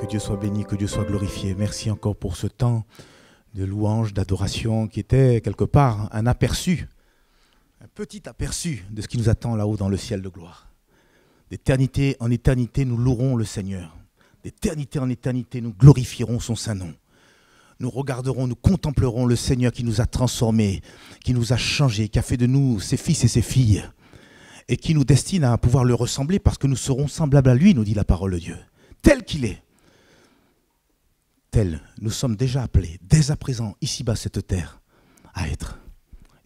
Que Dieu soit béni, que Dieu soit glorifié. Merci encore pour ce temps de louange, d'adoration qui était quelque part un aperçu, un petit aperçu de ce qui nous attend là-haut dans le ciel de gloire. D'éternité en éternité, nous louerons le Seigneur. D'éternité en éternité, nous glorifierons son saint nom. Nous regarderons, nous contemplerons le Seigneur qui nous a transformés, qui nous a changés, qui a fait de nous ses fils et ses filles, et qui nous destine à pouvoir le ressembler parce que nous serons semblables à lui, nous dit la parole de Dieu. Tel qu'il est, tel nous sommes déjà appelés, dès à présent, ici-bas, cette terre, à être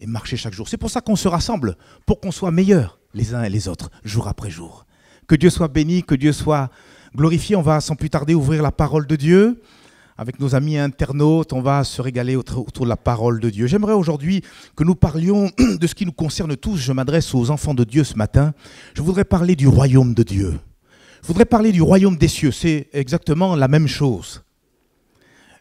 et marcher chaque jour. C'est pour ça qu'on se rassemble, pour qu'on soit meilleurs les uns et les autres, jour après jour. Que Dieu soit béni, que Dieu soit glorifié. On va sans plus tarder ouvrir la parole de Dieu. Avec nos amis internautes, on va se régaler autour de la parole de Dieu. J'aimerais aujourd'hui que nous parlions de ce qui nous concerne tous. Je m'adresse aux enfants de Dieu ce matin. Je voudrais parler du royaume de Dieu. Je voudrais parler du royaume des cieux. C'est exactement la même chose.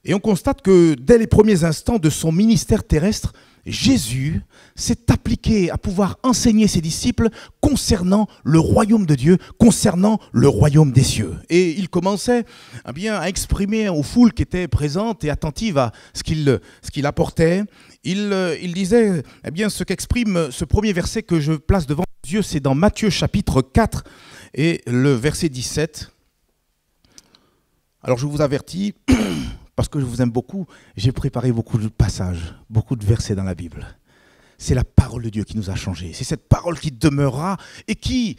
Et on constate que dès les premiers instants de son ministère terrestre, Jésus s'est appliqué à pouvoir enseigner ses disciples concernant le royaume de Dieu, concernant le royaume des cieux. Et il commençait à exprimer aux foules qui étaient présentes et attentives à ce qu'il apportait. Il disait, ce qu'exprime ce premier verset que je place devant les yeux, c'est dans Matthieu chapitre 4 et le verset 17. Alors je vous avertis, parce que je vous aime beaucoup, j'ai préparé beaucoup de passages, beaucoup de versets dans la Bible. C'est la parole de Dieu qui nous a changés. C'est cette parole qui demeurera et qui,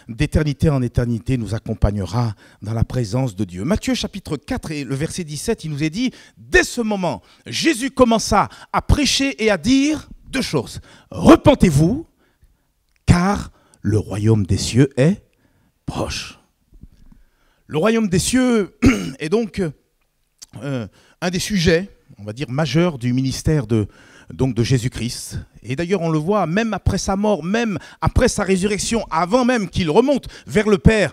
d'éternité en éternité, nous accompagnera dans la présence de Dieu. Matthieu chapitre 4 et le verset 17, il nous est dit, dès ce moment, Jésus commença à prêcher et à dire deux choses. Repentez-vous, car le royaume des cieux est proche. Le royaume des cieux est donc un des sujets, on va dire, majeurs du ministère de Jésus-Christ. Et d'ailleurs, on le voit, même après sa mort, même après sa résurrection, avant même qu'il remonte vers le Père,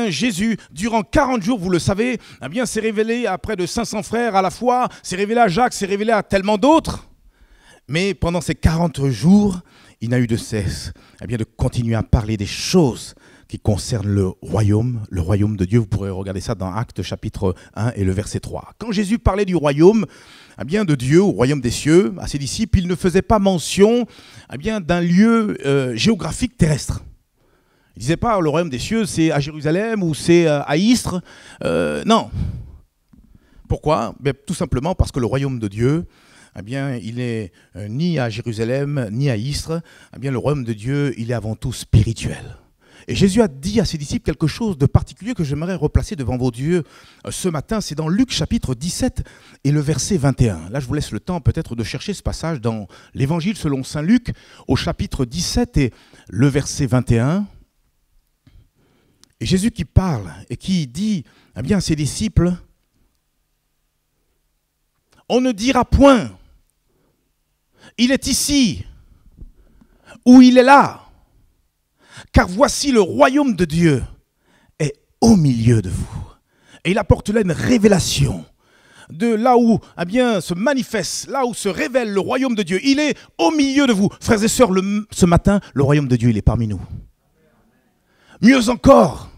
Jésus, durant 40 jours, vous le savez, s'est révélé à près de 500 frères à la fois, s'est révélé à Jacques, s'est révélé à tellement d'autres. Mais pendant ces 40 jours, il n'a eu de cesse de continuer à parler des choses qui concerne le royaume de Dieu. Vous pourrez regarder ça dans Actes chapitre 1 et le verset 3. Quand Jésus parlait du royaume de Dieu, au royaume des cieux, à ses disciples, il ne faisait pas mention d'un lieu géographique terrestre. Il ne disait pas le royaume des cieux, c'est à Jérusalem ou c'est à Istres. Non. Pourquoi ? Tout simplement parce que le royaume de Dieu, il n'est ni à Jérusalem, ni à Istres. Le royaume de Dieu, il est avant tout spirituel. Et Jésus a dit à ses disciples quelque chose de particulier que j'aimerais replacer devant vos yeux ce matin. C'est dans Luc chapitre 17 et le verset 21. Là, je vous laisse le temps peut-être de chercher ce passage dans l'Évangile selon saint Luc au chapitre 17 et le verset 21. Et Jésus qui parle et qui dit à ses disciples, « On ne dira point, il est ici ou il est là. Car voici le royaume de Dieu est au milieu de vous. » Et il apporte là une révélation de là où se manifeste, là où se révèle le royaume de Dieu. Il est au milieu de vous. Frères et sœurs, ce matin, le royaume de Dieu, il est parmi nous. Mieux encore,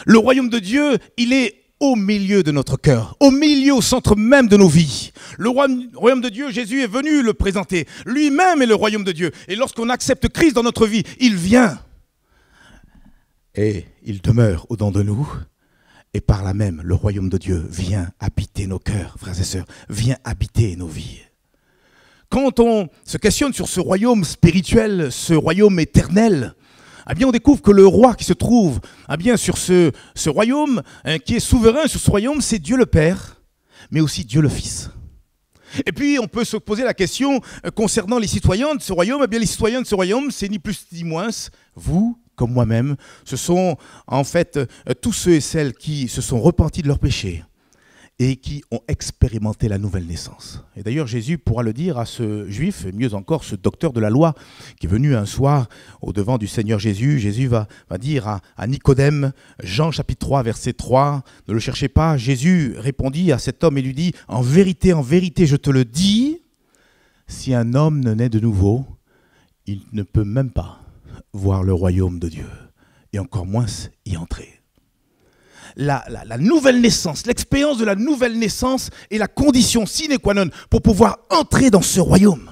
le royaume de Dieu, il est au milieu de notre cœur, au milieu, au centre même de nos vies. Le royaume de Dieu, Jésus est venu le présenter. Lui-même est le royaume de Dieu. Et lorsqu'on accepte Christ dans notre vie, il vient. Et il demeure au-dedans de nous. Et par là même, le royaume de Dieu vient habiter nos cœurs, frères et sœurs, vient habiter nos vies. Quand on se questionne sur ce royaume spirituel, ce royaume éternel, on découvre que le roi qui se trouve sur ce royaume, qui est souverain sur ce royaume, c'est Dieu le Père, mais aussi Dieu le Fils. Et puis on peut se poser la question concernant les citoyens de ce royaume. Les citoyens de ce royaume, c'est ni plus ni moins vous comme moi-même. Ce sont en fait tous ceux et celles qui se sont repentis de leurs péchés et qui ont expérimenté la nouvelle naissance. Et d'ailleurs, Jésus pourra le dire à ce juif, et mieux encore, ce docteur de la loi, qui est venu un soir au-devant du Seigneur Jésus. Jésus va dire à Nicodème, Jean chapitre 3, verset 3, « Ne le cherchez pas ». Jésus répondit à cet homme et lui dit, en vérité, je te le dis, si un homme ne naît de nouveau, il ne peut même pas voir le royaume de Dieu, et encore moins y entrer. » la nouvelle naissance, l'expérience de la nouvelle naissance est la condition sine qua non pour pouvoir entrer dans ce royaume,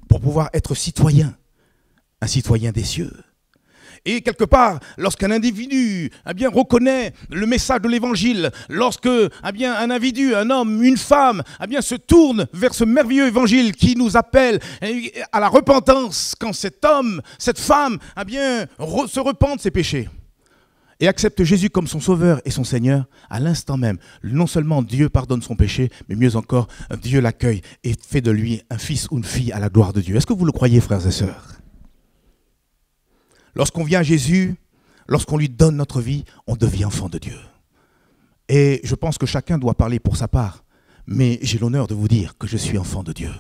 pour pouvoir être citoyen, un citoyen des cieux. Et quelque part, lorsqu'un individu reconnaît le message de l'évangile, lorsque un individu, un homme, une femme se tourne vers ce merveilleux évangile qui nous appelle à la repentance, quand cet homme, cette femme se repent de ses péchés et accepte Jésus comme son sauveur et son Seigneur, à l'instant même, non seulement Dieu pardonne son péché, mais mieux encore, Dieu l'accueille et fait de lui un fils ou une fille à la gloire de Dieu. Est-ce que vous le croyez, frères et sœurs ? Lorsqu'on vient à Jésus, lorsqu'on lui donne notre vie, on devient enfant de Dieu. Et je pense que chacun doit parler pour sa part. Mais j'ai l'honneur de vous dire que je suis enfant de Dieu.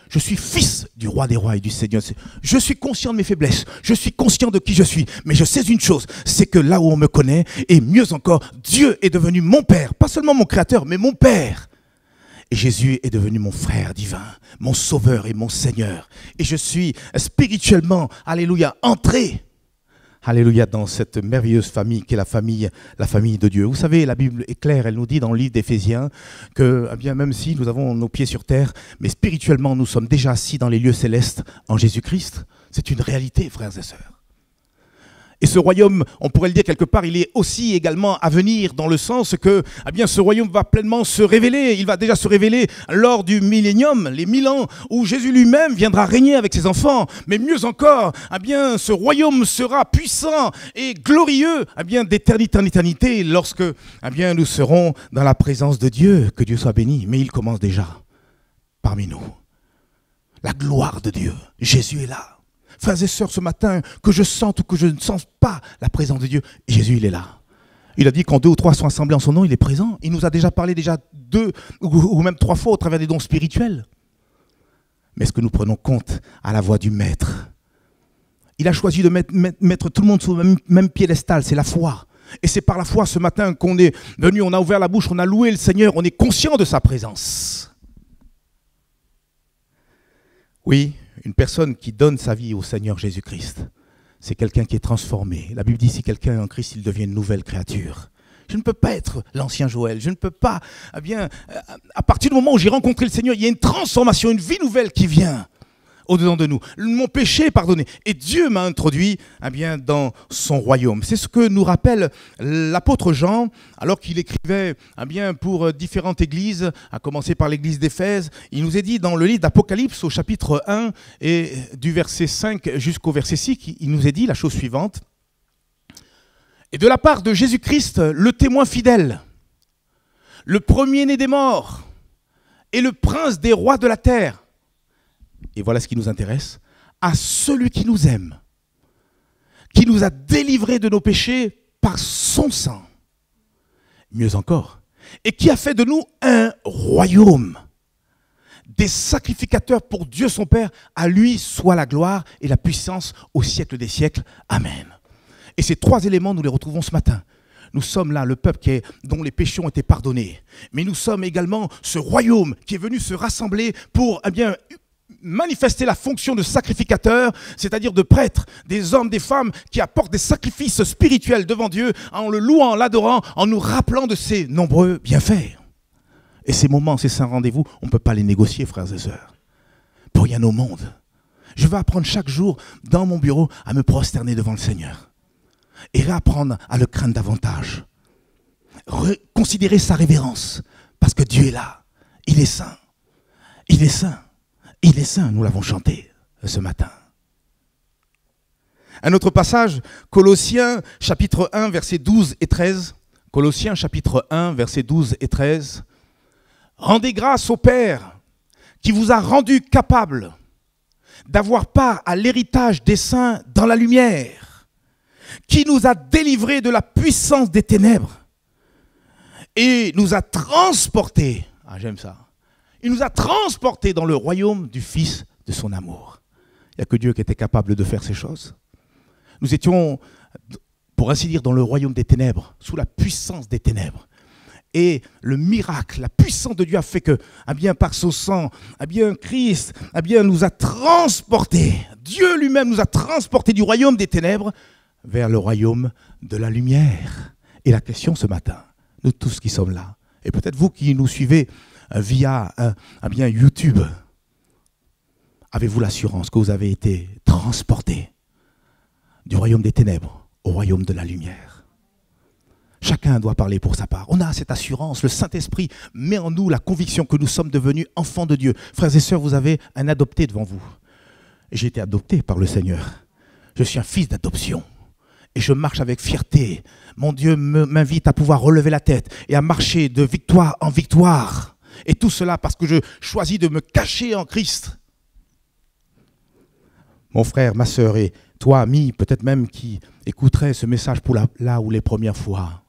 Je suis fils du roi des rois et du Seigneur. Je suis conscient de mes faiblesses. Je suis conscient de qui je suis. Mais je sais une chose, c'est que là où on me connaît, et mieux encore, Dieu est devenu mon Père. Pas seulement mon Créateur, mais mon Père. Et Jésus est devenu mon frère divin, mon sauveur et mon Seigneur. Et je suis spirituellement, alléluia, entré. Alléluia, dans cette merveilleuse famille qui est la famille de Dieu. Vous savez, la Bible est claire, elle nous dit dans le livre d'Éphésiens que même si nous avons nos pieds sur terre, mais spirituellement nous sommes déjà assis dans les lieux célestes en Jésus-Christ. C'est une réalité, frères et sœurs. Et ce royaume, on pourrait le dire quelque part, il est aussi également à venir dans le sens que ce royaume va pleinement se révéler. Il va déjà se révéler lors du millénium, les 1000 ans, où Jésus lui-même viendra régner avec ses enfants. Mais mieux encore, ce royaume sera puissant et glorieux d'éternité en éternité lorsque nous serons dans la présence de Dieu. Que Dieu soit béni. Mais il commence déjà parmi nous. La gloire de Dieu. Jésus est là. Frères et sœurs, ce matin, que je sente ou que je ne sente pas la présence de Dieu, Jésus, il est là. Il a dit quand 2 ou 3 sont assemblés en son nom, il est présent. Il nous a déjà parlé 2 ou même 3 fois au travers des dons spirituels. Mais est-ce que nous prenons compte à la voix du Maître? Il a choisi de mettre tout le monde sur le même piédestal, c'est la foi. Et c'est par la foi ce matin qu'on est venu, on a ouvert la bouche, on a loué le Seigneur, on est conscient de sa présence. Oui, une personne qui donne sa vie au Seigneur Jésus-Christ, c'est quelqu'un qui est transformé. La Bible dit, si quelqu'un est en Christ, il devient une nouvelle créature. Je ne peux pas être l'ancien Joël. Je ne peux pas, à partir du moment où j'ai rencontré le Seigneur, il y a une transformation, une vie nouvelle qui vient au-dedans de nous. Mon péché est pardonné. Et Dieu m'a introduit dans son royaume. C'est ce que nous rappelle l'apôtre Jean, alors qu'il écrivait pour différentes églises, à commencer par l'église d'Éphèse. Il nous est dit dans le livre d'Apocalypse, au chapitre 1, et du verset 5 jusqu'au verset 6, il nous est dit la chose suivante. Et de la part de Jésus-Christ, le témoin fidèle, le premier-né des morts et le prince des rois de la terre, et voilà ce qui nous intéresse, à celui qui nous aime, qui nous a délivrés de nos péchés par son sang, mieux encore, et qui a fait de nous un royaume, des sacrificateurs pour Dieu son Père, à lui soit la gloire et la puissance au siècle des siècles. Amen. Et ces 3 éléments, nous les retrouvons ce matin. Nous sommes là, le peuple dont les péchés ont été pardonnés, mais nous sommes également ce royaume qui est venu se rassembler pour manifester la fonction de sacrificateur, c'est-à-dire de prêtre, des hommes, des femmes qui apportent des sacrifices spirituels devant Dieu en le louant, en l'adorant, en nous rappelant de ses nombreux bienfaits. Et ces moments, ces saints rendez-vous, on ne peut pas les négocier, frères et sœurs. Pour rien au monde. Je vais apprendre chaque jour dans mon bureau à me prosterner devant le Seigneur et réapprendre à le craindre davantage. Considérer sa révérence parce que Dieu est là. Il est saint. Il est saint. Il est saint, nous l'avons chanté ce matin. Un autre passage, Colossiens chapitre 1, versets 12 et 13. Colossiens chapitre 1, versets 12 et 13. Rendez grâce au Père qui vous a rendu capable d'avoir part à l'héritage des saints dans la lumière, qui nous a délivrés de la puissance des ténèbres et nous a transportés, j'aime ça, il nous a transportés dans le royaume du Fils de son amour. Il n'y a que Dieu qui était capable de faire ces choses. Nous étions, pour ainsi dire, dans le royaume des ténèbres, sous la puissance des ténèbres. Et le miracle, la puissance de Dieu a fait que, par son sang, Christ, nous a transportés. Dieu lui-même nous a transportés du royaume des ténèbres vers le royaume de la lumière. Et la question ce matin, nous tous qui sommes là, et peut-être vous qui nous suivez via YouTube, avez-vous l'assurance que vous avez été transportés du royaume des ténèbres au royaume de la lumière? Chacun doit parler pour sa part. On a cette assurance. Le Saint-Esprit met en nous la conviction que nous sommes devenus enfants de Dieu. Frères et sœurs, vous avez un adopté devant vous. J'ai été adopté par le Seigneur. Je suis un fils d'adoption. Et je marche avec fierté. Mon Dieu m'invite à pouvoir relever la tête et à marcher de victoire en victoire. Et tout cela parce que je choisis de me cacher en Christ. Mon frère, ma sœur et toi, ami, peut-être même qui écouterait ce message pour là ou les premières fois,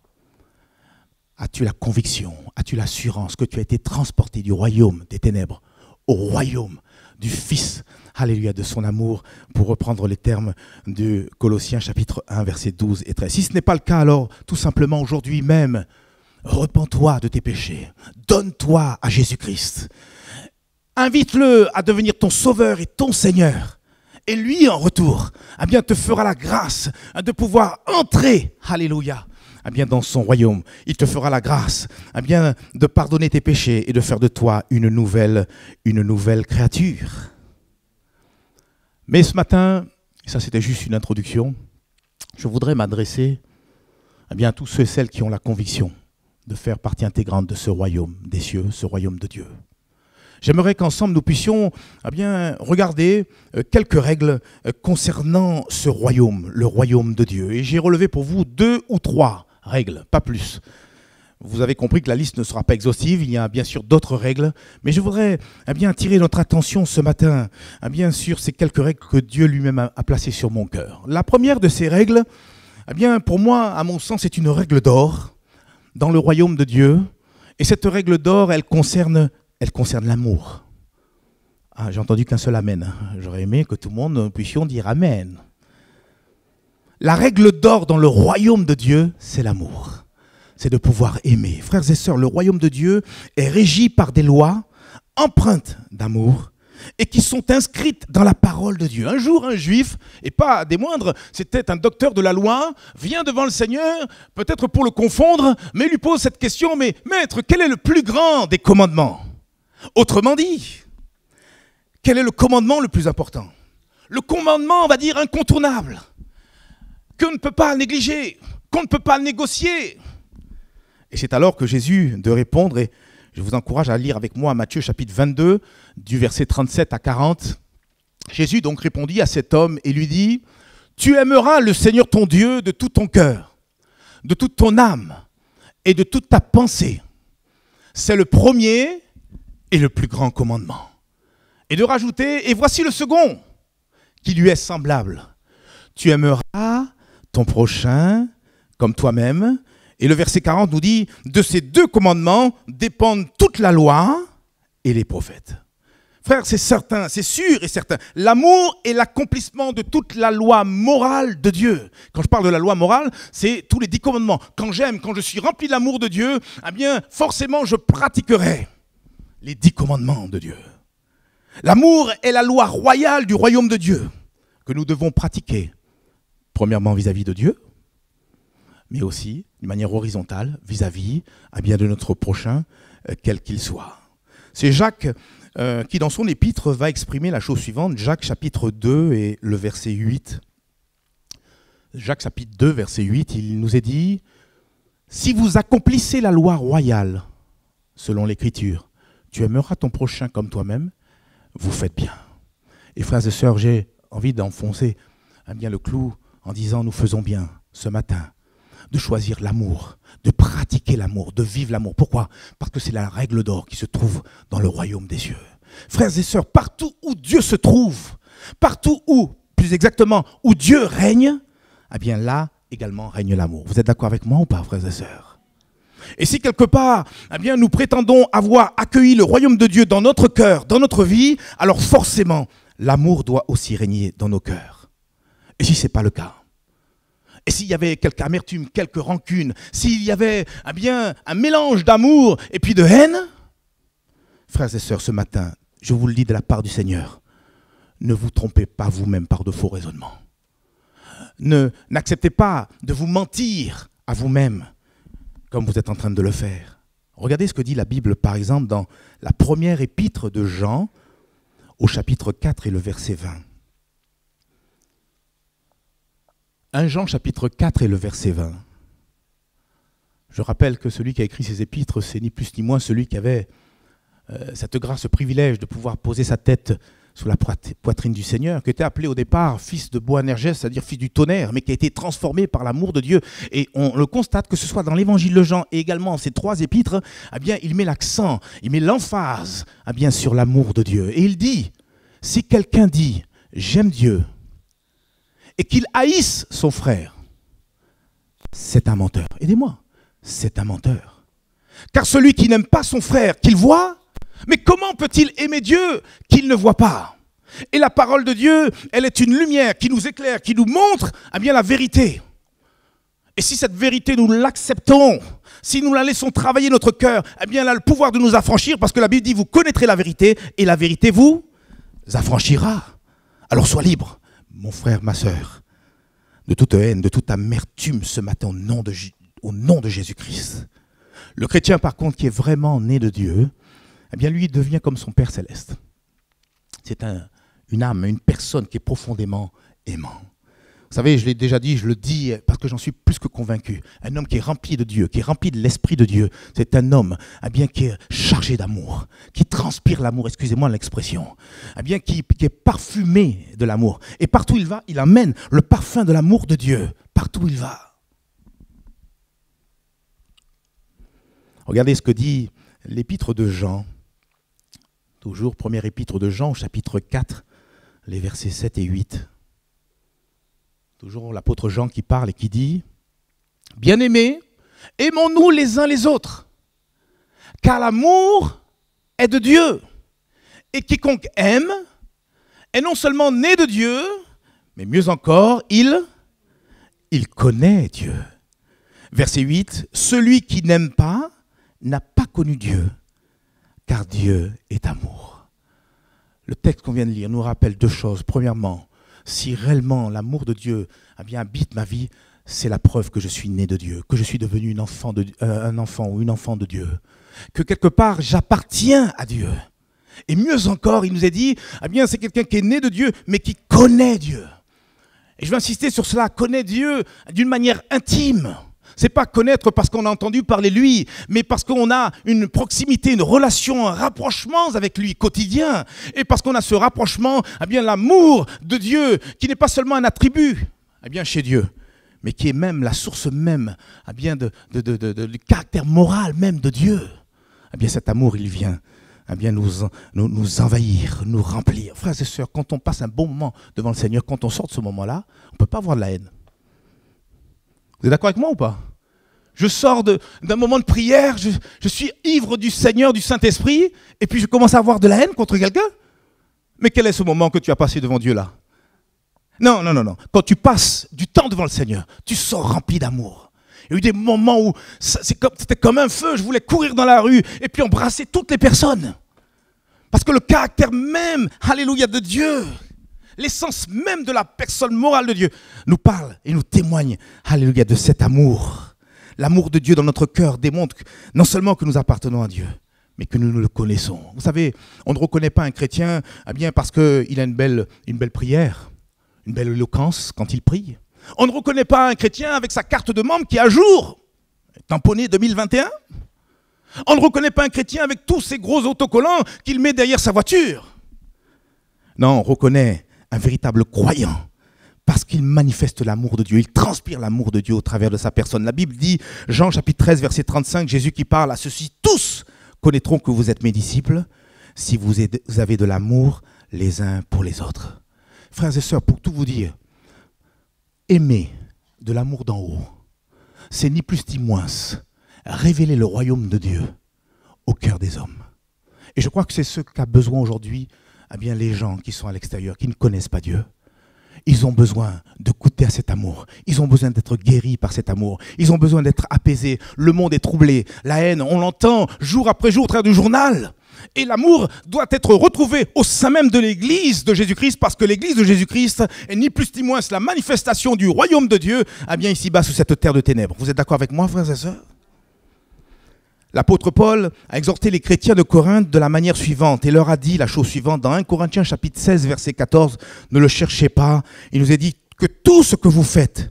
as-tu la conviction, as-tu l'assurance que tu as été transporté du royaume des ténèbres au royaume du Fils, alléluia, de son amour, pour reprendre les termes de Colossiens chapitre 1, versets 12 et 13. Si ce n'est pas le cas, alors tout simplement aujourd'hui même, repens-toi de tes péchés, donne-toi à Jésus-Christ, invite-le à devenir ton sauveur et ton Seigneur. Et lui, en retour, te fera la grâce de pouvoir entrer, alléluia, dans son royaume. Il te fera la grâce de pardonner tes péchés et de faire de toi une nouvelle créature. Mais ce matin, ça c'était juste une introduction, je voudrais m'adresser à tous ceux et celles qui ont la conviction de faire partie intégrante de ce royaume des cieux, ce royaume de Dieu. J'aimerais qu'ensemble nous puissions regarder quelques règles concernant ce royaume, le royaume de Dieu. Et j'ai relevé pour vous 2 ou 3 règles, pas plus. Vous avez compris que la liste ne sera pas exhaustive, il y a bien sûr d'autres règles, mais je voudrais attirer notre attention ce matin sur ces quelques règles que Dieu lui-même a placées sur mon cœur. La première de ces règles, pour moi, à mon sens, c'est une règle d'or dans le royaume de Dieu. Et cette règle d'or, elle concerne l'amour. Ah, j'ai entendu qu'un seul amen. J'aurais aimé que tout le monde nous puissions dire amen. La règle d'or dans le royaume de Dieu, c'est l'amour. C'est de pouvoir aimer. Frères et sœurs, le royaume de Dieu est régi par des lois empreintes d'amour et qui sont inscrites dans la parole de Dieu. Un jour, un juif, et pas des moindres, c'était un docteur de la loi, vient devant le Seigneur, peut-être pour le confondre, mais lui pose cette question, mais maître, quel est le plus grand des commandements ? Autrement dit, quel est le commandement le plus important? Le commandement, on va dire, incontournable, qu'on ne peut pas négliger, qu'on ne peut pas négocier. Et c'est alors que Jésus de répondre, et je vous encourage à lire avec moi Matthieu chapitre 22, du verset 37 à 40. Jésus donc répondit à cet homme et lui dit, « Tu aimeras le Seigneur ton Dieu de tout ton cœur, de toute ton âme et de toute ta pensée. C'est le premier et le plus grand commandement. » Et de rajouter, « Et voici le second, qui lui est semblable. Tu aimeras ton prochain comme toi-même. » Et le verset 40 nous dit, de ces 2 commandements dépendent toute la loi et les prophètes. Frères, c'est certain, c'est sûr et certain. L'amour est l'accomplissement de toute la loi morale de Dieu. Quand je parle de la loi morale, c'est tous les 10 commandements. Quand j'aime, quand je suis rempli de l'amour de Dieu, forcément je pratiquerai les 10 commandements de Dieu. L'amour est la loi royale du royaume de Dieu que nous devons pratiquer, premièrement vis-à-vis de Dieu, mais aussi d'une manière horizontale vis-à-vis de notre prochain, quel qu'il soit. C'est Jacques qui, dans son épître, va exprimer la chose suivante. Jacques chapitre 2 et le verset 8. Jacques chapitre 2, verset 8, il nous est dit « Si vous accomplissez la loi royale, selon l'Écriture, tu aimeras ton prochain comme toi-même, vous faites bien. » Et frères et sœurs, j'ai envie d'enfoncer le clou en disant « Nous faisons bien ce matin » de choisir l'amour, de pratiquer l'amour, de vivre l'amour. Pourquoi? Parce que c'est la règle d'or qui se trouve dans le royaume des cieux. Frères et sœurs, partout où Dieu se trouve, partout où, plus exactement, où Dieu règne, là également règne l'amour. Vous êtes d'accord avec moi ou pas, frères et sœurs? Et si quelque part, nous prétendons avoir accueilli le royaume de Dieu dans notre cœur, dans notre vie, alors forcément, l'amour doit aussi régner dans nos cœurs. Et si ce n'est pas le cas? Et s'il y avait quelque amertume, quelque rancune, s'il y avait un mélange d'amour et puis de haine, frères et sœurs, ce matin, je vous le dis de la part du Seigneur, ne vous trompez pas vous-même par de faux raisonnements. N'acceptez pas de vous mentir à vous-même comme vous êtes en train de le faire. Regardez ce que dit la Bible, par exemple, dans la première épître de Jean, au chapitre 4 et le verset 20. 1 Jean, chapitre 4 et le verset 20. Je rappelle que celui qui a écrit ces épîtres, c'est ni plus ni moins celui qui avait cette grâce, ce privilège de pouvoir poser sa tête sous la poitrine du Seigneur, qui était appelé au départ fils de Boanerges, c'est-à-dire fils du tonnerre, mais qui a été transformé par l'amour de Dieu. Et on le constate que ce soit dans l'évangile de Jean et également ces 3 épîtres, eh bien, il met l'accent, il met l'emphase eh bien, sur l'amour de Dieu. Et il dit, si quelqu'un dit « j'aime Dieu » et qu'il haïsse son frère, c'est un menteur. Aidez-moi, c'est un menteur. Car celui qui n'aime pas son frère, qu'il voit, mais comment peut-il aimer Dieu qu'il ne voit pas? Et la parole de Dieu, elle est une lumière qui nous éclaire, qui nous montre eh bien, la vérité. Et si cette vérité, nous l'acceptons, si nous la laissons travailler notre cœur, eh bien, elle a le pouvoir de nous affranchir, parce que la Bible dit, vous connaîtrez la vérité, et la vérité vous affranchira. Alors sois libre, mon frère, ma sœur, de toute haine, de toute amertume ce matin au nom de Jésus-Christ. Le chrétien, par contre, qui est vraiment né de Dieu, eh bien, lui, il devient comme son Père céleste. C'est une âme, une personne qui est profondément aimant. Vous savez, je l'ai déjà dit, je le dis parce que j'en suis plus que convaincu. Un homme qui est rempli de Dieu, qui est rempli de l'Esprit de Dieu, c'est un homme eh bien, qui est chargé d'amour, qui transpire l'amour, excusez-moi l'expression, eh bien, qui est parfumé de l'amour. Et partout où il va, il amène le parfum de l'amour de Dieu. Partout où il va. Regardez ce que dit l'épître de Jean. Toujours première épître de Jean, au chapitre 4, les versets 7 et 8. Toujours l'apôtre Jean qui parle et qui dit « Bien-aimés, aimons-nous les uns les autres, car l'amour est de Dieu. Et quiconque aime est non seulement né de Dieu, mais mieux encore, il connaît Dieu. » Verset 8, « Celui qui n'aime pas n'a pas connu Dieu, car Dieu est amour. » Le texte qu'on vient de lire nous rappelle 2 choses. Premièrement, si réellement l'amour de Dieu eh bien, habite ma vie, c'est la preuve que je suis né de Dieu, que je suis devenu un enfant ou une enfant de Dieu, que quelque part j'appartiens à Dieu. Et mieux encore, il nous est dit, eh bien, c'est quelqu'un qui est né de Dieu, mais qui connaît Dieu. Et je vais insister sur cela, connaît Dieu d'une manière intime. C'est pas connaître parce qu'on a entendu parler de lui, mais parce qu'on a une proximité, une relation, un rapprochement avec lui quotidien. Et parce qu'on a ce rapprochement, eh bien l'amour de Dieu, qui n'est pas seulement un attribut, eh bien chez Dieu, mais qui est même la source même, eh bien du caractère moral même de Dieu. Eh bien cet amour, il vient, eh bien nous envahir, nous remplir. Frères et sœurs, quand on passe un bon moment devant le Seigneur, quand on sort de ce moment-là, on ne peut pas avoir de la haine. Vous êtes d'accord avec moi ou pas? Je sors d'un moment de prière, je suis ivre du Seigneur, du Saint-Esprit, et puis je commence à avoir de la haine contre quelqu'un. Mais quel est ce moment que tu as passé devant Dieu là? Non. Quand tu passes du temps devant le Seigneur, tu sors rempli d'amour. Il y a eu des moments où c'était comme un feu, je voulais courir dans la rue et puis embrasser toutes les personnes. Parce que le caractère même, alléluia, de Dieu, l'essence même de la personne morale de Dieu, nous parle et nous témoigne, alléluia, de cet amour. L'amour de Dieu dans notre cœur démontre non seulement que nous appartenons à Dieu, mais que nous le connaissons. Vous savez, on ne reconnaît pas un chrétien eh bien parce qu'il a une belle prière, une belle éloquence quand il prie. On ne reconnaît pas un chrétien avec sa carte de membre qui est à jour, tamponnée 2021. On ne reconnaît pas un chrétien avec tous ces gros autocollants qu'il met derrière sa voiture. Non, on reconnaît un véritable croyant. Parce qu'il manifeste l'amour de Dieu, il transpire l'amour de Dieu au travers de sa personne. La Bible dit, Jean chapitre 13, verset 35, Jésus qui parle à ceux-ci, tous connaîtront que vous êtes mes disciples, si vous avez de l'amour les uns pour les autres. Frères et sœurs, pour tout vous dire, aimer de l'amour d'en haut, c'est ni plus ni moins révéler le royaume de Dieu au cœur des hommes. Et je crois que c'est ce qu'a besoin aujourd'hui eh bien, les gens qui sont à l'extérieur, qui ne connaissent pas Dieu. Ils ont besoin de goûter à cet amour. Ils ont besoin d'être guéris par cet amour. Ils ont besoin d'être apaisés. Le monde est troublé. La haine, on l'entend jour après jour au travers du journal. Et l'amour doit être retrouvé au sein même de l'Église de Jésus-Christ, parce que l'Église de Jésus-Christ est ni plus ni moins la manifestation du royaume de Dieu, eh bien ici-bas sous cette terre de ténèbres. Vous êtes d'accord avec moi, frères et sœurs? L'apôtre Paul a exhorté les chrétiens de Corinthe de la manière suivante et leur a dit la chose suivante dans 1 Corinthiens chapitre 16 verset 14, ne le cherchez pas, il nous est dit que tout ce que vous faites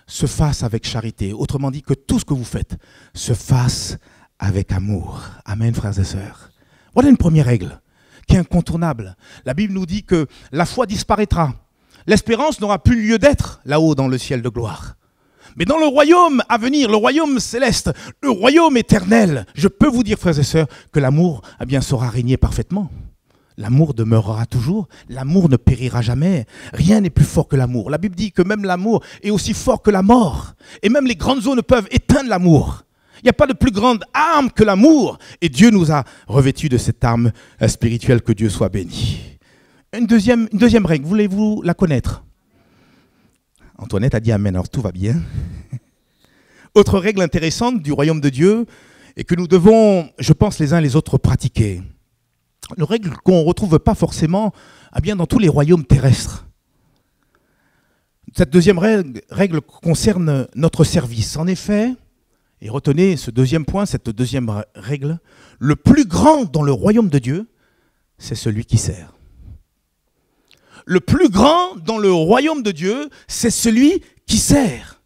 se fasse avec charité. Autrement dit, que tout ce que vous faites se fasse avec amour. Amen, frères et sœurs. Voilà une première règle qui est incontournable. La Bible nous dit que la foi disparaîtra. L'espérance n'aura plus lieu d'être là-haut dans le ciel de gloire. Mais dans le royaume à venir, le royaume céleste, le royaume éternel, je peux vous dire, frères et sœurs, que l'amour saura régner parfaitement. L'amour demeurera toujours, l'amour ne périra jamais. Rien n'est plus fort que l'amour. La Bible dit que même l'amour est aussi fort que la mort. Et même les grandes eaux ne peuvent éteindre l'amour. Il n'y a pas de plus grande arme que l'amour. Et Dieu nous a revêtus de cette arme spirituelle, que Dieu soit béni. Une deuxième règle, voulez-vous la connaître? Antoinette a dit amen, alors tout va bien. Autre règle intéressante du royaume de Dieu, et que nous devons, je pense, les uns les autres pratiquer. Une règle qu'on ne retrouve pas forcément dans tous les royaumes terrestres. Cette deuxième règle concerne notre service. En effet, et retenez ce deuxième point, cette deuxième règle, le plus grand dans le royaume de Dieu, c'est celui qui sert. Le plus grand dans le royaume de Dieu, c'est celui qui sert.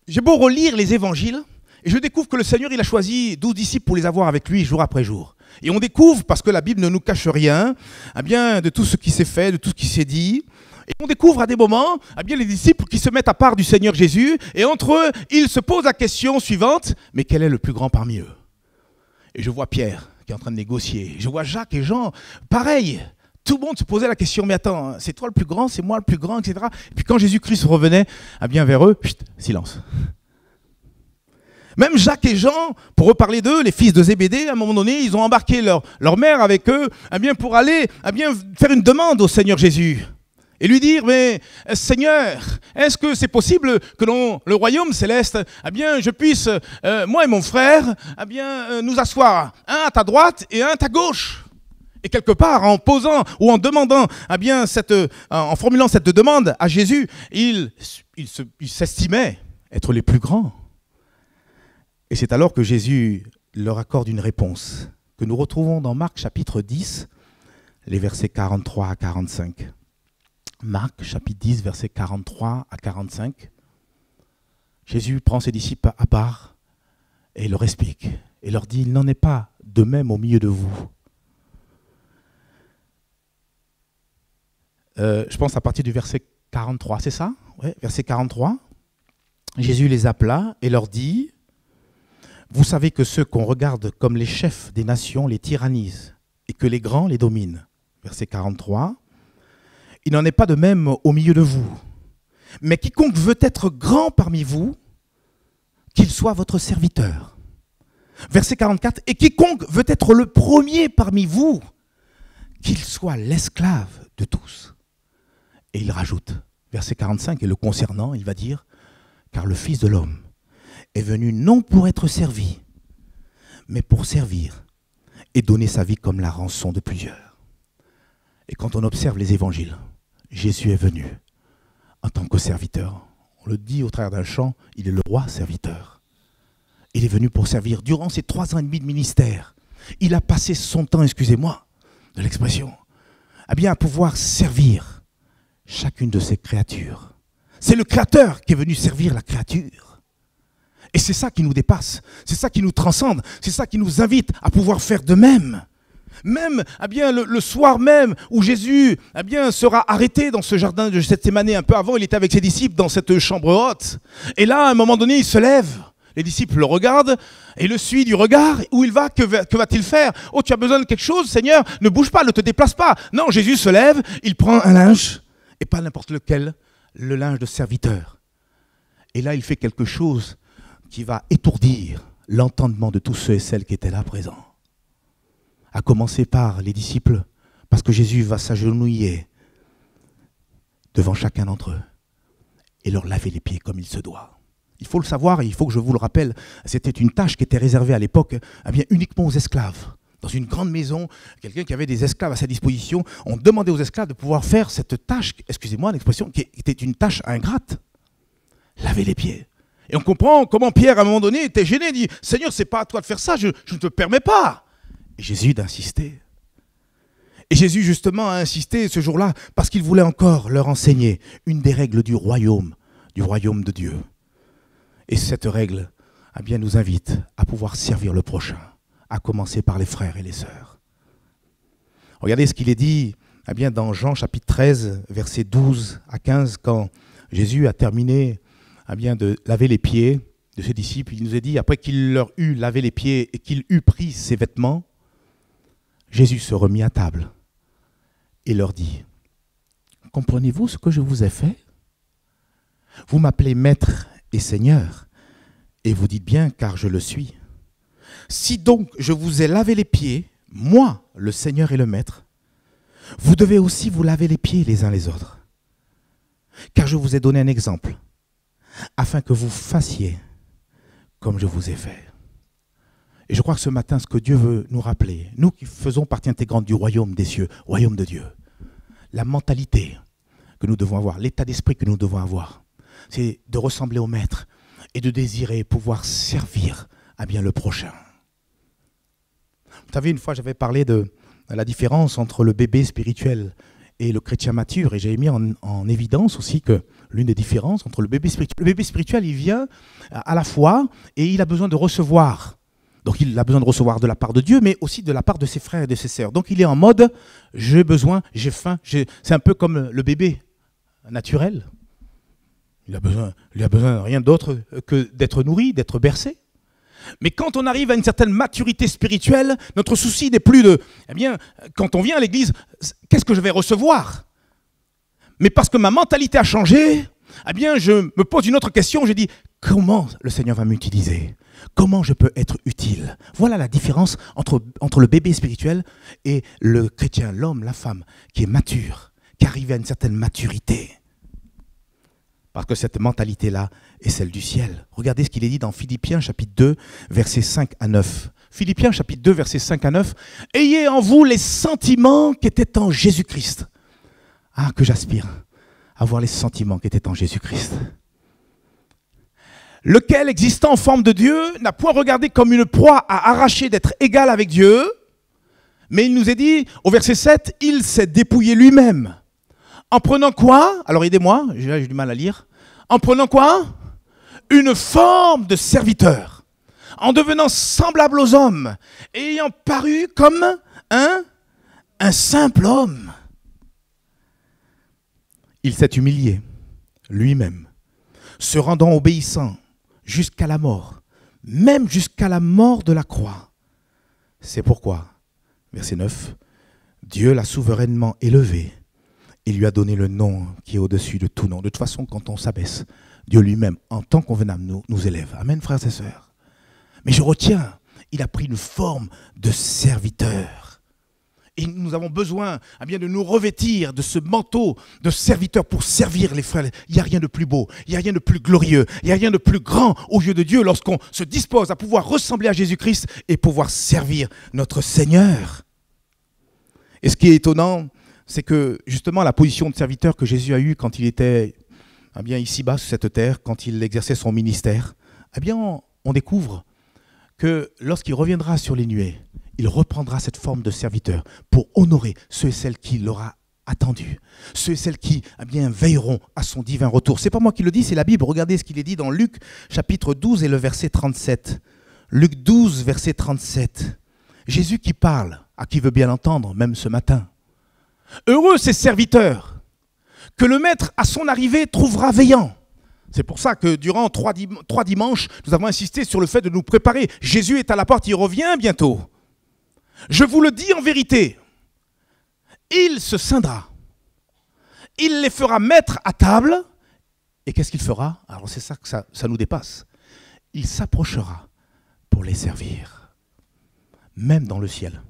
J'ai beau relire les évangiles, et je découvre que le Seigneur il a choisi 12 disciples pour les avoir avec lui jour après jour. Et on découvre, parce que la Bible ne nous cache rien, de tout ce qui s'est fait, de tout ce qui s'est dit. Et on découvre à des moments les disciples qui se mettent à part du Seigneur Jésus, et entre eux, ils se posent la question suivante, mais quel est le plus grand parmi eux? Et je vois Pierre qui est en train de négocier, je vois Jacques et Jean, pareil. Tout le monde se posait la question, mais attends, c'est toi le plus grand, c'est moi le plus grand, etc. Et puis quand Jésus-Christ revenait vers eux, silence. Même Jacques et Jean, pour reparler d'eux, les fils de Zébédée, à un moment donné, ils ont embarqué leur mère avec eux pour aller faire une demande au Seigneur Jésus. Et lui dire, mais Seigneur, est-ce que c'est possible que dans le royaume céleste, je puisse, moi et mon frère, nous asseoir, un à ta droite et un à ta gauche? Et quelque part, en posant ou en demandant, en formulant cette demande à Jésus, il s'estimait être les plus grands. Et c'est alors que Jésus leur accorde une réponse que nous retrouvons dans Marc chapitre 10, les versets 43 à 45. Marc chapitre 10, versets 43 à 45. Jésus prend ses disciples à part et leur explique. Et leur dit, il n'en est pas de même au milieu de vous. Je pense à partir du verset 43, c'est ça? Ouais, verset 43. Jésus les appela et leur dit, « Vous savez que ceux qu'on regarde comme les chefs des nations les tyrannisent et que les grands les dominent. » Verset 43. « Il n'en est pas de même au milieu de vous. Mais quiconque veut être grand parmi vous, qu'il soit votre serviteur. » Verset 44. « Et quiconque veut être le premier parmi vous, qu'il soit l'esclave de tous. » Et il rajoute, verset 45, et le concernant, il va dire, « Car le Fils de l'homme est venu non pour être servi, mais pour servir et donner sa vie comme la rançon de plusieurs. » Et quand on observe les évangiles, Jésus est venu en tant que serviteur. On le dit au travers d'un chant, il est le roi serviteur. Il est venu pour servir. Durant ces 3 ans et demi de ministère, il a passé son temps, excusez-moi de l'expression, à pouvoir servir chacune de ses créatures. C'est le Créateur qui est venu servir la créature. Et c'est ça qui nous dépasse, c'est ça qui nous transcende, c'est ça qui nous invite à pouvoir faire de même. Même le soir même où Jésus sera arrêté dans ce jardin de Gethsémane, un peu avant, il était avec ses disciples dans cette chambre haute. Et là, à un moment donné, il se lève. Les disciples le regardent et le suivent du regard. Où il va? Que va-t-il faire? Oh, tu as besoin de quelque chose, Seigneur? Ne bouge pas, ne te déplace pas. Non, Jésus se lève, il prend un linge, et pas n'importe lequel, le linge de serviteur. Et là, il fait quelque chose qui va étourdir l'entendement de tous ceux et celles qui étaient là présents. À commencer par les disciples, parce que Jésus va s'agenouiller devant chacun d'entre eux et leur laver les pieds comme il se doit. Il faut le savoir et il faut que je vous le rappelle, c'était une tâche qui était réservée à l'époque uniquement aux esclaves. Dans une grande maison, quelqu'un qui avait des esclaves à sa disposition, on demandait aux esclaves de pouvoir faire cette tâche, excusez-moi l'expression, qui était une tâche ingrate. Laver les pieds. Et on comprend comment Pierre, à un moment donné, était gêné, il dit « Seigneur, ce n'est pas à toi de faire ça, je ne te permets pas ». Et Jésus d'insister. Et Jésus, justement, a insisté ce jour-là parce qu'il voulait encore leur enseigner une des règles du royaume de Dieu. Et cette règle, eh bien, nous invite à pouvoir servir le prochain, à commencer par les frères et les sœurs. Regardez ce qu'il est dit eh bien, dans Jean chapitre 13, versets 12 à 15, quand Jésus a terminé eh bien, de laver les pieds de ses disciples. Il nous a dit, après qu'il leur eut lavé les pieds et qu'il eut pris ses vêtements, Jésus se remit à table et leur dit, « Comprenez-vous ce que je vous ai fait? Vous m'appelez maître et seigneur, et vous dites bien, car je le suis. Si donc je vous ai lavé les pieds, moi, le Seigneur et le Maître, vous devez aussi vous laver les pieds les uns les autres. Car je vous ai donné un exemple, afin que vous fassiez comme je vous ai fait. » Et je crois que ce matin, ce que Dieu veut nous rappeler, nous qui faisons partie intégrante du royaume des cieux, royaume de Dieu, la mentalité que nous devons avoir, l'état d'esprit que nous devons avoir, c'est de ressembler au Maître et de désirer pouvoir servir à bien le prochain. Vous savez, une fois, j'avais parlé de la différence entre le bébé spirituel et le chrétien mature, et j'avais mis en évidence aussi que l'une des différences entre le bébé spirituel, il vient à la fois et il a besoin de recevoir. Donc il a besoin de recevoir de la part de Dieu, mais aussi de la part de ses frères et de ses sœurs. Donc il est en mode, j'ai besoin, j'ai faim. C'est un peu comme le bébé naturel. Il a besoin de rien d'autre que d'être nourri, d'être bercé. Mais quand on arrive à une certaine maturité spirituelle, notre souci n'est plus de, eh bien, quand on vient à l'église, qu'est-ce que je vais recevoir? Mais parce que ma mentalité a changé, eh bien, je me pose une autre question, je dis, comment le Seigneur va m'utiliser? Comment je peux être utile? Voilà la différence entre le bébé spirituel et le chrétien, l'homme, la femme, qui est mature, qui arrive à une certaine maturité. Parce que cette mentalité-là est celle du ciel. Regardez ce qu'il est dit dans Philippiens chapitre 2, versets 5 à 9. Philippiens chapitre 2, versets 5 à 9. « Ayez en vous les sentiments qui étaient en Jésus-Christ. » Ah, que j'aspire à avoir les sentiments qui étaient en Jésus-Christ. « Lequel, existant en forme de Dieu, n'a point regardé comme une proie à arracher d'être égal avec Dieu, mais il nous est dit, au verset 7, « Il s'est dépouillé lui-même. » En prenant quoi? Alors aidez-moi, j'ai du mal à lire. En prenant quoi? Une forme de serviteur. En devenant semblable aux hommes. Et ayant paru comme un simple homme. Il s'est humilié lui-même, se rendant obéissant jusqu'à la mort, même jusqu'à la mort de la croix. C'est pourquoi, verset 9, Dieu l'a souverainement élevé. Il lui a donné le nom qui est au-dessus de tout nom. De toute façon, quand on s'abaisse, Dieu lui-même, en tant convenable, nous élève. Amen, frères et sœurs. Mais je retiens, il a pris une forme de serviteur. Et nous avons besoin eh bien, de nous revêtir de ce manteau de serviteur pour servir les frères. Il n'y a rien de plus beau, il n'y a rien de plus glorieux, il n'y a rien de plus grand aux yeux de Dieu lorsqu'on se dispose à pouvoir ressembler à Jésus-Christ et pouvoir servir notre Seigneur. Et ce qui est étonnant, c'est que justement la position de serviteur que Jésus a eue quand il était eh bien, ici-bas sur cette terre, quand il exerçait son ministère, eh bien, on découvre que lorsqu'il reviendra sur les nuées, il reprendra cette forme de serviteur pour honorer ceux et celles qui l'aura attendu, ceux et celles qui eh bien, veilleront à son divin retour. Ce n'est pas moi qui le dis, c'est la Bible. Regardez ce qu'il est dit dans Luc chapitre 12 et le verset 37. Luc 12, verset 37. Jésus qui parle, à qui veut bien l'entendre, même ce matin. Heureux ces serviteurs que le maître à son arrivée trouvera veillant. C'est pour ça que durant trois dimanches, nous avons insisté sur le fait de nous préparer. Jésus est à la porte, il revient bientôt. Je vous le dis en vérité, il se scindra. Il les fera mettre à table. Et qu'est-ce qu'il fera? Alors c'est ça que ça nous dépasse. Il s'approchera pour les servir. Même dans le ciel,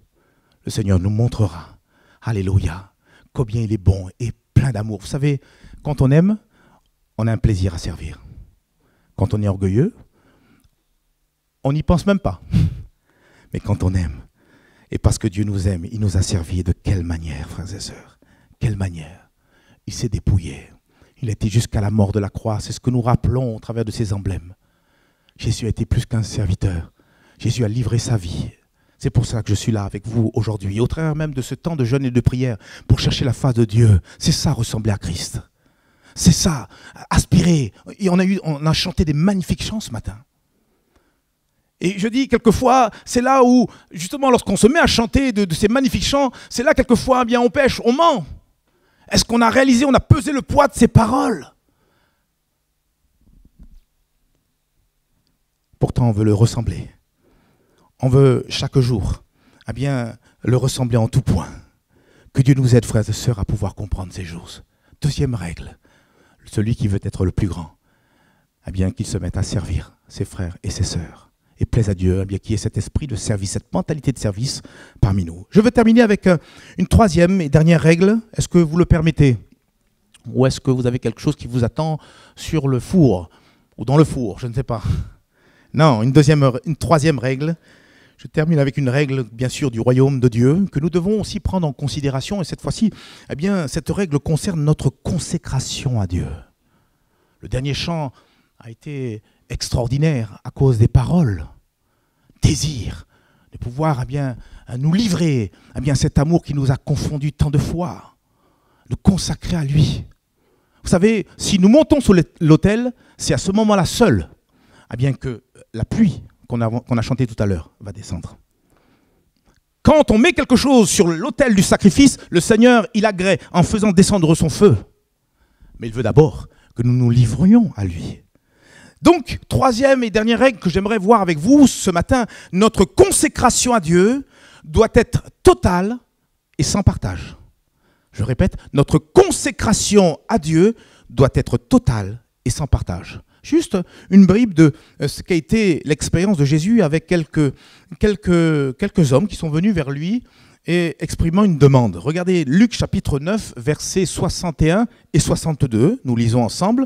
le Seigneur nous montrera, alléluia, combien il est bon et plein d'amour. Vous savez, quand on aime, on a un plaisir à servir. Quand on est orgueilleux, on n'y pense même pas. Mais quand on aime, et parce que Dieu nous aime, il nous a servi. Et de quelle manière, frères et sœurs? Quelle manière? Il s'est dépouillé. Il a été jusqu'à la mort de la croix. C'est ce que nous rappelons au travers de ces emblèmes. Jésus a été plus qu'un serviteur. Jésus a livré sa vie. C'est pour ça que je suis là avec vous aujourd'hui, au travers même de ce temps de jeûne et de prière, pour chercher la face de Dieu. C'est ça, ressembler à Christ. C'est ça, aspirer. Et on a chanté des magnifiques chants ce matin. Et je dis, quelquefois, c'est là où, justement, lorsqu'on se met à chanter de ces magnifiques chants, c'est là, quelquefois, eh bien, on pêche, on ment. Est-ce qu'on a réalisé, on a pesé le poids de ces paroles? Pourtant, on veut le ressembler. On veut, chaque jour, eh bien, le ressembler en tout point. Que Dieu nous aide, frères et sœurs, à pouvoir comprendre ces choses. Deuxième règle, celui qui veut être le plus grand, eh bien, qu'il se mette à servir ses frères et ses sœurs. Et plaise à Dieu, eh bien, qu'il y ait cet esprit de service, cette mentalité de service parmi nous. Je veux terminer avec une troisième et dernière règle. Est-ce que vous le permettez? Ou est-ce que vous avez quelque chose qui vous attend sur le four? Ou dans le four, je ne sais pas. Non, une troisième règle. Je termine avec une règle, bien sûr, du royaume de Dieu, que nous devons aussi prendre en considération. Et cette fois-ci, eh bien, cette règle concerne notre consécration à Dieu. Le dernier chant a été extraordinaire à cause des paroles. Désir de pouvoir, eh bien, nous livrer, eh bien, cet amour qui nous a confondus tant de fois, de consacrer à lui. Vous savez, si nous montons sur l'autel, c'est à ce moment-là seul, eh bien, que la pluie qu'on a chantée tout à l'heure va descendre. Quand on met quelque chose sur l'autel du sacrifice, le Seigneur, il agrée en faisant descendre son feu. Mais il veut d'abord que nous nous livrions à lui. Donc, troisième et dernière règle que j'aimerais voir avec vous ce matin, notre consécration à Dieu doit être totale et sans partage. Je répète, notre consécration à Dieu doit être totale et sans partage. Juste une bribe de ce qu'a été l'expérience de Jésus avec quelques hommes qui sont venus vers lui et exprimant une demande. Regardez Luc chapitre 9, versets 61 et 62. Nous lisons ensemble.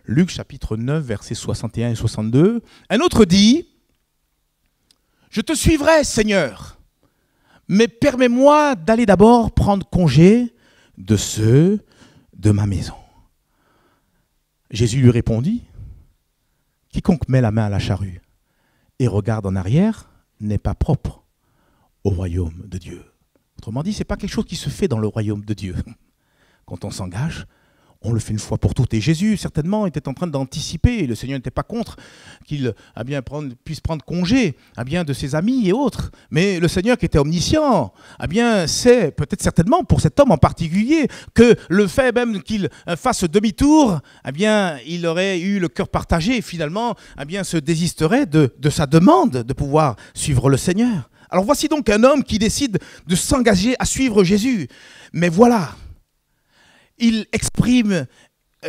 Luc chapitre 9, versets 61 et 62. Un autre dit, « Je te suivrai, Seigneur, mais permets-moi d'aller d'abord prendre congé de ceux de ma maison. » Jésus lui répondit, « Quiconque met la main à la charrue et regarde en arrière n'est pas propre au royaume de Dieu. » Autrement dit, ce n'est pas quelque chose qui se fait dans le royaume de Dieu. Quand on s'engage, on le fait une fois pour toutes. Et Jésus, certainement, était en train d'anticiper, et le Seigneur n'était pas contre qu'il puisse prendre congé de ses amis et autres. Mais le Seigneur, qui était omniscient, sait peut-être certainement, pour cet homme en particulier, que le fait même qu'il fasse demi-tour, il aurait eu le cœur partagé et finalement se désisterait de sa demande de pouvoir suivre le Seigneur. Alors voici donc un homme qui décide de s'engager à suivre Jésus. Mais voilà, il exprime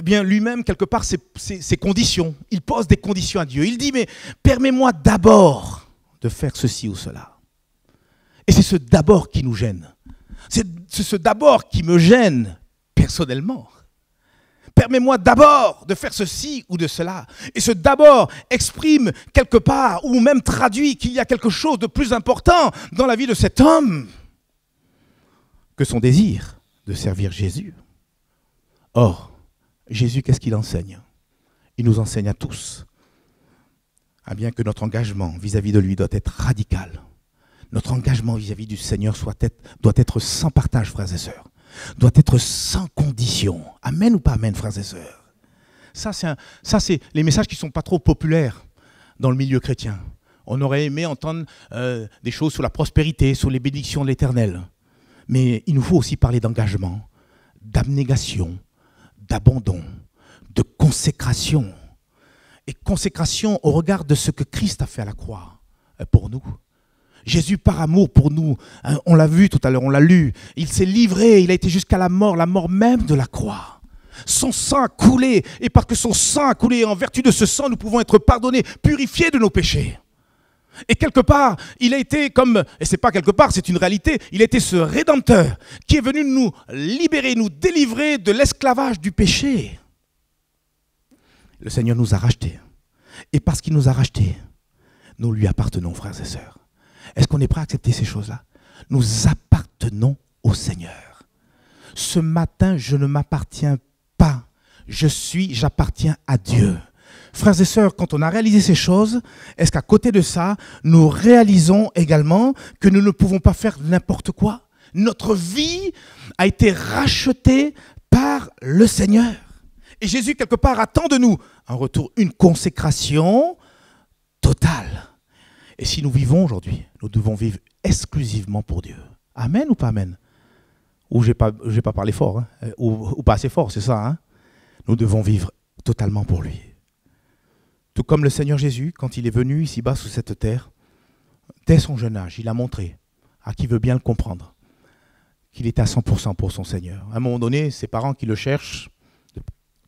lui-même quelque part ses conditions. Il pose des conditions à Dieu. Il dit, mais permets-moi d'abord de faire ceci ou cela. Et c'est ce d'abord qui nous gêne. C'est ce d'abord qui me gêne personnellement. Permets-moi d'abord de faire ceci ou de cela. Et ce d'abord exprime quelque part ou même traduit qu'il y a quelque chose de plus important dans la vie de cet homme que son désir de servir Jésus. Or, Jésus, qu'est-ce qu'il enseigne? Il nous enseigne à tous que notre engagement vis-à-vis de lui doit être radical. Notre engagement vis-à-vis du Seigneur doit être sans partage, frères et sœurs. Doit être sans condition. Amen ou pas amen, frères et sœurs? Ça, c'est les messages qui ne sont pas trop populaires dans le milieu chrétien. On aurait aimé entendre des choses sur la prospérité, sur les bénédictions de l'Éternel. Mais il nous faut aussi parler d'engagement, d'abnégation, d'abandon, de consécration. Et consécration au regard de ce que Christ a fait à la croix pour nous. Jésus, par amour pour nous, on l'a vu tout à l'heure, on l'a lu, il s'est livré, il a été jusqu'à la mort même de la croix. Son sang a coulé, et parce que son sang a coulé, en vertu de ce sang, nous pouvons être pardonnés, purifiés de nos péchés. Et quelque part, il a été comme, et c'est pas quelque part, c'est une réalité, il a été ce Rédempteur qui est venu nous libérer, nous délivrer de l'esclavage du péché. Le Seigneur nous a rachetés. Et parce qu'il nous a rachetés, nous lui appartenons, frères et sœurs. Est-ce qu'on est prêt à accepter ces choses-là? Nous appartenons au Seigneur. Ce matin, je ne m'appartiens pas. J'appartiens à Dieu. Frères et sœurs, quand on a réalisé ces choses, est-ce qu'à côté de ça, nous réalisons également que nous ne pouvons pas faire n'importe quoi? Notre vie a été rachetée par le Seigneur. Et Jésus, quelque part, attend de nous en retour une consécration totale. Et si nous vivons aujourd'hui, nous devons vivre exclusivement pour Dieu. Amen ou pas amen? Ou j'ai pas parlé fort, hein? ou pas assez fort, c'est ça. Hein? Nous devons vivre totalement pour lui. Tout comme le Seigneur Jésus, quand il est venu ici-bas sous cette terre, dès son jeune âge, il a montré à qui veut bien le comprendre qu'il était à 100% pour son Seigneur. À un moment donné, ses parents qui le cherchent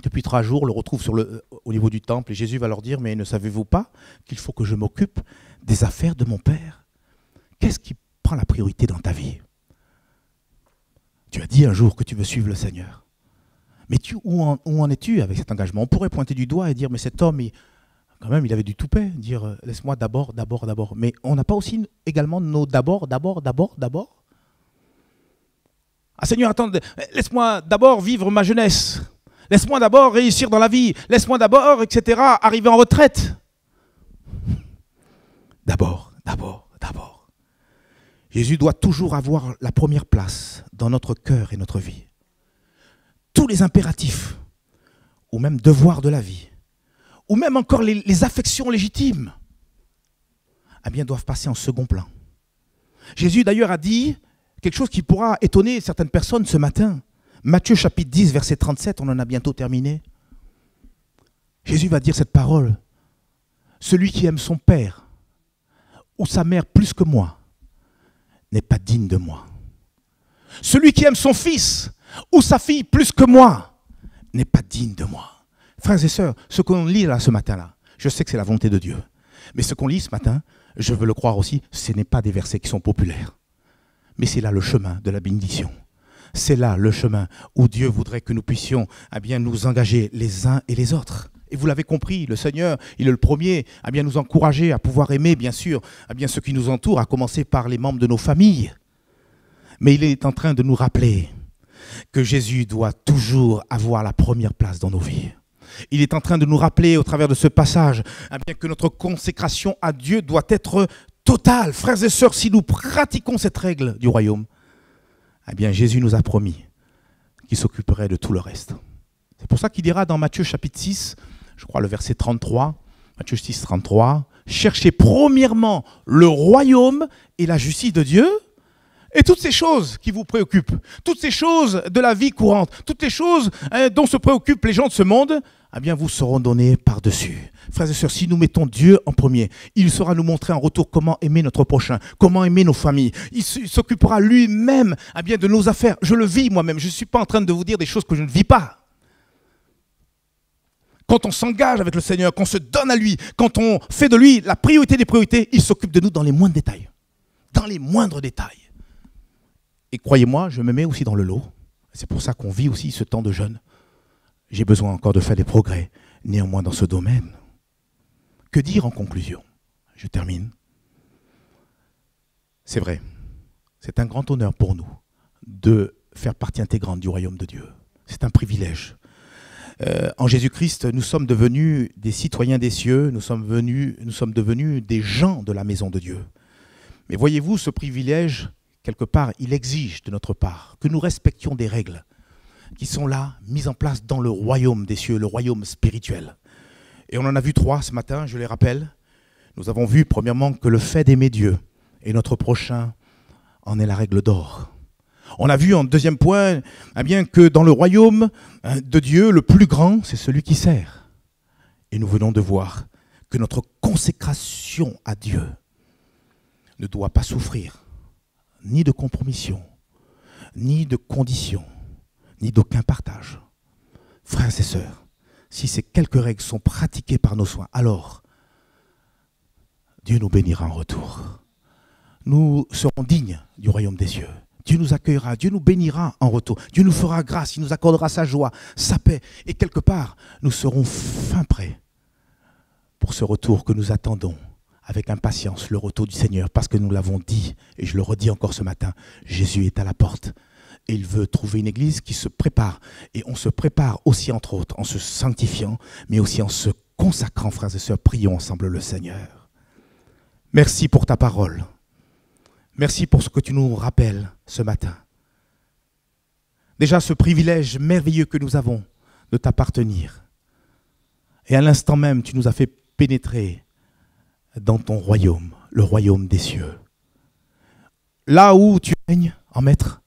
depuis 3 jours le retrouvent au niveau du temple et Jésus va leur dire « Mais ne savez-vous pas qu'il faut que je m'occupe des affaires de mon Père ?» Qu'est-ce qui prend la priorité dans ta vie? Tu as dit un jour que tu veux suivre le Seigneur. Mais où en es-tu avec cet engagement? On pourrait pointer du doigt et dire « Mais cet homme, quand même, il avait du toupet. » Dire « Laisse-moi d'abord. » Mais on n'a pas aussi également nos d'abord. Ah Seigneur, attends, laisse-moi d'abord vivre ma jeunesse. Laisse-moi d'abord réussir dans la vie. Laisse-moi d'abord, etc., arriver en retraite. D'abord. Jésus doit toujours avoir la première place dans notre cœur et notre vie. Tous les impératifs, ou même devoirs de la vie, ou même encore les affections légitimes, eh bien, doivent passer en second plan. Jésus d'ailleurs a dit quelque chose qui pourra étonner certaines personnes ce matin. Matthieu chapitre 10, verset 37, on en a bientôt terminé. Jésus va dire cette parole. Celui qui aime son père ou sa mère plus que moi n'est pas digne de moi. Celui qui aime son fils ou sa fille plus que moi n'est pas digne de moi. Frères et sœurs, ce qu'on lit là ce matin-là, je sais que c'est la volonté de Dieu. Mais ce qu'on lit ce matin, je veux le croire aussi, ce n'est pas des versets qui sont populaires. Mais c'est là le chemin de la bénédiction. C'est là le chemin où Dieu voudrait que nous puissions nous engager les uns et les autres. Et vous l'avez compris, le Seigneur, il est le premier à bien nous encourager, à pouvoir aimer, bien sûr, ceux qui nous entourent, à commencer par les membres de nos familles. Mais il est en train de nous rappeler que Jésus doit toujours avoir la première place dans nos vies. Il est en train de nous rappeler au travers de ce passage que notre consécration à Dieu doit être totale. Frères et sœurs, si nous pratiquons cette règle du royaume, Jésus nous a promis qu'il s'occuperait de tout le reste. C'est pour ça qu'il dira dans Matthieu chapitre 6, je crois le verset 33, Matthieu 6, 33, « Cherchez premièrement le royaume et la justice de Dieu, et toutes ces choses qui vous préoccupent, toutes ces choses de la vie courante, toutes les choses dont se préoccupent les gens de ce monde, vous seront données par-dessus. » Frères et sœurs, si nous mettons Dieu en premier, il saura nous montrer en retour comment aimer notre prochain, comment aimer nos familles. Il s'occupera lui-même de nos affaires. Je le vis moi-même, je ne suis pas en train de vous dire des choses que je ne vis pas. Quand on s'engage avec le Seigneur, qu'on se donne à lui, quand on fait de lui la priorité des priorités, il s'occupe de nous dans les moindres détails. Dans les moindres détails. Et croyez-moi, je me mets aussi dans le lot. C'est pour ça qu'on vit aussi ce temps de jeûne. J'ai besoin encore de faire des progrès, néanmoins dans ce domaine. Que dire en conclusion? Je termine. C'est vrai, c'est un grand honneur pour nous de faire partie intégrante du royaume de Dieu. C'est un privilège. En Jésus-Christ, nous sommes devenus des citoyens des cieux, nous sommes devenus des gens de la maison de Dieu. Mais voyez-vous, ce privilège, quelque part, il exige de notre part que nous respections des règles qui sont là, mises en place dans le royaume des cieux, le royaume spirituel. Et on en a vu 3 ce matin, je les rappelle. Nous avons vu, premièrement, que le fait d'aimer Dieu et notre prochain en est la règle d'or. On a vu en deuxième point que dans le royaume de Dieu, le plus grand, c'est celui qui sert. Et nous venons de voir que notre consécration à Dieu ne doit pas souffrir ni de compromission, ni de conditions, ni d'aucun partage. Frères et sœurs, si ces quelques règles sont pratiquées par nos soins, alors Dieu nous bénira en retour. Nous serons dignes du royaume des cieux. Dieu nous accueillera, Dieu nous bénira en retour. Dieu nous fera grâce, il nous accordera sa joie, sa paix. Et quelque part, nous serons fin prêts pour ce retour que nous attendons avec impatience, le retour du Seigneur. Parce que nous l'avons dit, et je le redis encore ce matin, Jésus est à la porte. Et il veut trouver une église qui se prépare. Et on se prépare aussi, entre autres, en se sanctifiant, mais aussi en se consacrant, frères et sœurs, prions ensemble le Seigneur. Merci pour ta parole. Merci pour ce que tu nous rappelles ce matin. Déjà ce privilège merveilleux que nous avons de t'appartenir. Et à l'instant même, tu nous as fait pénétrer dans ton royaume, le royaume des cieux. Là où tu règnes en maître,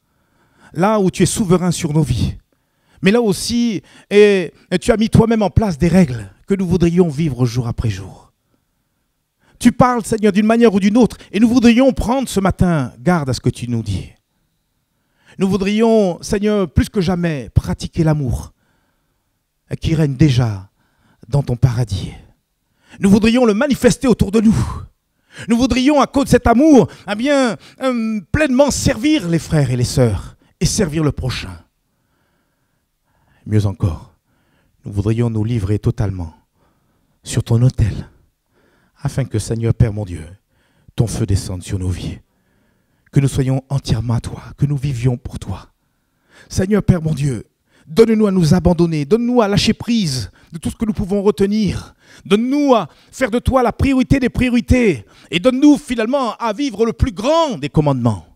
là où tu es souverain sur nos vies, mais là aussi, et tu as mis toi-même en place des règles que nous voudrions vivre jour après jour. Tu parles, Seigneur, d'une manière ou d'une autre, et nous voudrions prendre ce matin garde à ce que tu nous dis. Nous voudrions, Seigneur, plus que jamais, pratiquer l'amour qui règne déjà dans ton paradis. Nous voudrions le manifester autour de nous. Nous voudrions, à cause de cet amour, pleinement servir les frères et les sœurs et servir le prochain. Mieux encore, nous voudrions nous livrer totalement sur ton autel, afin que, Seigneur Père mon Dieu, ton feu descende sur nos vies, que nous soyons entièrement à toi, que nous vivions pour toi. Seigneur Père mon Dieu, donne-nous à nous abandonner, donne-nous à lâcher prise de tout ce que nous pouvons retenir, donne-nous à faire de toi la priorité des priorités, et donne-nous finalement à vivre le plus grand des commandements,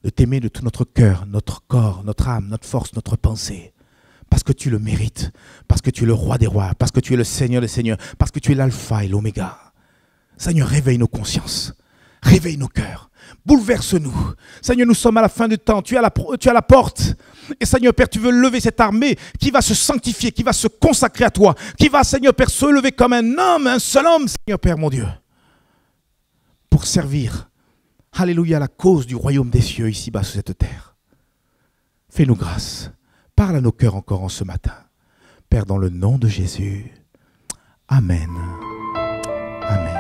de t'aimer de tout notre cœur, notre corps, notre âme, notre force, notre pensée. Parce que tu le mérites, parce que tu es le roi des rois, parce que tu es le Seigneur des seigneurs, parce que tu es l'alpha et l'oméga. Seigneur, réveille nos consciences, réveille nos cœurs, bouleverse-nous. Seigneur, nous sommes à la fin du temps, tu es à la porte. Et Seigneur Père, tu veux lever cette armée qui va se sanctifier, qui va se consacrer à toi, qui va, Seigneur Père, se lever comme un homme, un seul homme, Seigneur Père, mon Dieu, pour servir, alléluia, la cause du royaume des cieux ici-bas sur cette terre. Fais-nous grâce. Parle à nos cœurs encore en ce matin. Père, dans le nom de Jésus. Amen. Amen.